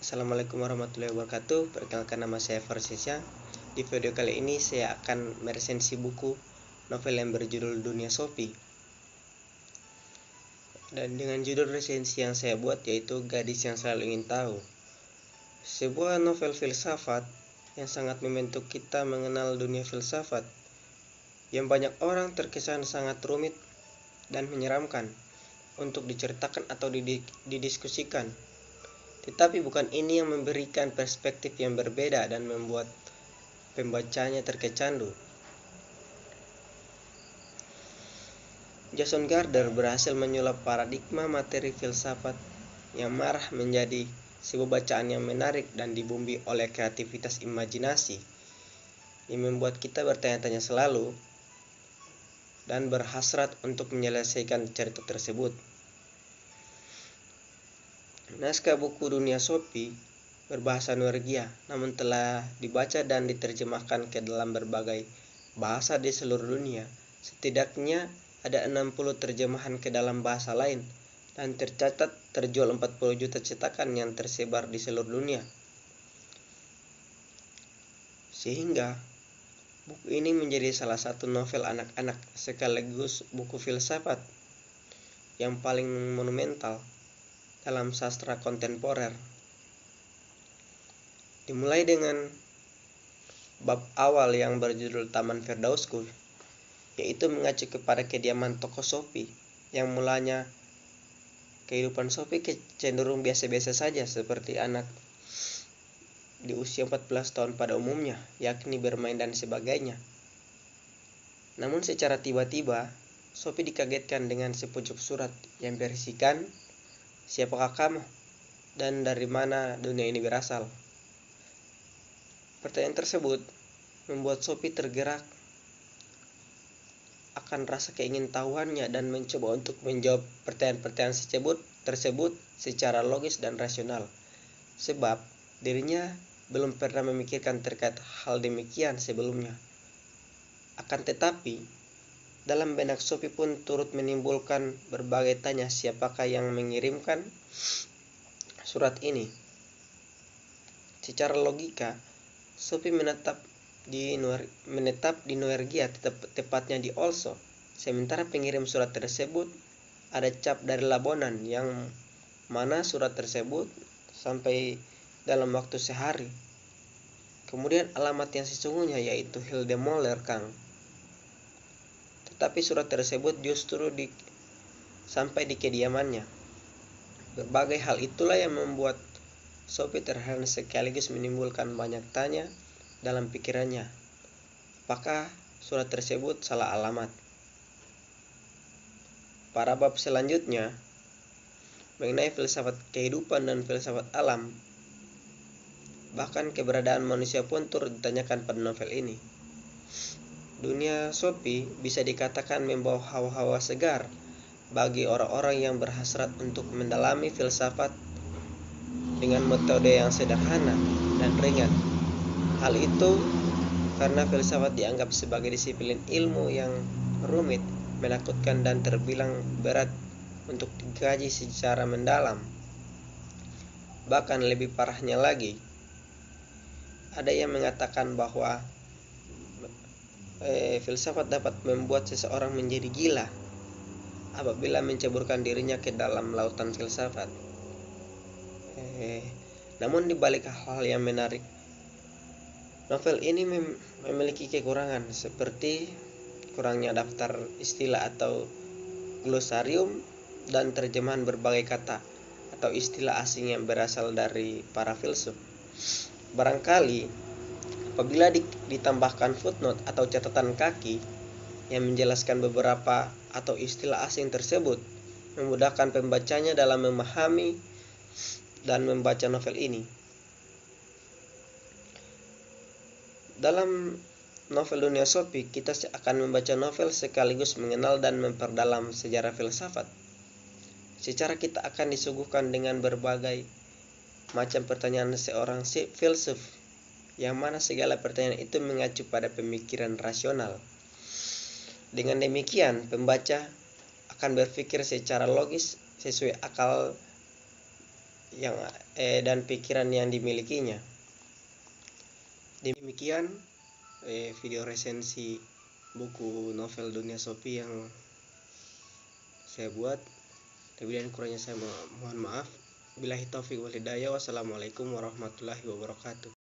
Assalamualaikum warahmatullahi wabarakatuh. Perkenalkan, nama saya Farsisya. Di video kali ini saya akan meresensi buku novel yang berjudul Dunia Sophie. Dan dengan judul resensi yang saya buat yaitu Gadis yang Selalu Ingin Tahu. Sebuah novel filsafat yang sangat membentuk kita mengenal dunia filsafat, yang banyak orang terkesan sangat rumit dan menyeramkan untuk diceritakan atau didiskusikan. Tetapi bukan ini yang memberikan perspektif yang berbeda dan membuat pembacanya terkecandu. Jason Gardner berhasil menyulap paradigma materi filsafat yang marah menjadi sebuah bacaan yang menarik dan dibumbui oleh kreativitas imajinasi yang membuat kita bertanya-tanya selalu dan berhasrat untuk menyelesaikan cerita tersebut. Naskah buku Dunia Sophie berbahasa Norwegia, namun telah dibaca dan diterjemahkan ke dalam berbagai bahasa di seluruh dunia. Setidaknya ada 60 terjemahan ke dalam bahasa lain dan tercatat terjual 40 juta cetakan yang tersebar di seluruh dunia. Sehingga buku ini menjadi salah satu novel anak-anak sekaligus buku filsafat yang paling monumental dalam sastra kontemporer. Dimulai dengan bab awal yang berjudul Taman Firdausku, yaitu mengacu kepada kediaman tokoh Sophie yang mulanya kehidupan Sophie cenderung biasa-biasa saja seperti anak di usia 14 tahun pada umumnya, yakni bermain dan sebagainya. Namun secara tiba-tiba Sophie dikagetkan dengan sepucuk surat yang berisikan, "Siapakah kamu? Dan dari mana dunia ini berasal?" Pertanyaan tersebut membuat Sophie tergerak akan rasa keingintahuannya dan mencoba untuk menjawab pertanyaan-pertanyaan tersebut secara logis dan rasional, sebab dirinya belum pernah memikirkan terkait hal demikian sebelumnya. Akan tetapi, dalam benak Sophie pun turut menimbulkan berbagai tanya, siapakah yang mengirimkan surat ini? Secara logika, Sophie menetap di Norwegia, tepatnya di Oslo. Sementara pengirim surat tersebut ada cap dari Labonan, yang mana surat tersebut sampai dalam waktu sehari. Kemudian alamat yang sesungguhnya yaitu Hildemoller Kang. Tetapi surat tersebut justru sampai di kediamannya. Berbagai hal itulah yang membuat Sophie terheran sekaligus menimbulkan banyak tanya dalam pikirannya. Apakah surat tersebut salah alamat? Pada bab selanjutnya mengenai filsafat kehidupan dan filsafat alam, bahkan keberadaan manusia pun turut ditanyakan pada novel ini. Dunia Sophie bisa dikatakan membawa hawa-hawa segar bagi orang-orang yang berhasrat untuk mendalami filsafat dengan metode yang sederhana dan ringan. Hal itu karena filsafat dianggap sebagai disiplin ilmu yang rumit, menakutkan dan terbilang berat untuk dikaji secara mendalam. Bahkan lebih parahnya lagi, ada yang mengatakan bahwa filsafat dapat membuat seseorang menjadi gila apabila menceburkan dirinya ke dalam lautan filsafat. Namun di balik hal yang menarik, novel ini memiliki kekurangan seperti kurangnya daftar istilah atau glosarium dan terjemahan berbagai kata atau istilah asing yang berasal dari para filsuf. Barangkali apabila ditambahkan footnote atau catatan kaki yang menjelaskan beberapa atau istilah asing tersebut, memudahkan pembacanya dalam memahami dan membaca novel ini. Dalam novel Dunia Sophie, kita akan membaca novel sekaligus mengenal dan memperdalam sejarah filsafat. Secara kita akan disuguhkan dengan berbagai macam pertanyaan seorang filsuf, yang mana segala pertanyaan itu mengacu pada pemikiran rasional. Dengan demikian, pembaca akan berpikir secara logis sesuai akal yang dan pikiran yang dimilikinya. Demikian video resensi buku novel Dunia Sophie yang saya buat. Lebih dan kurangnya saya mohon maaf. Billahi taufik wal hidayah. Wassalamualaikum warahmatullahi wabarakatuh.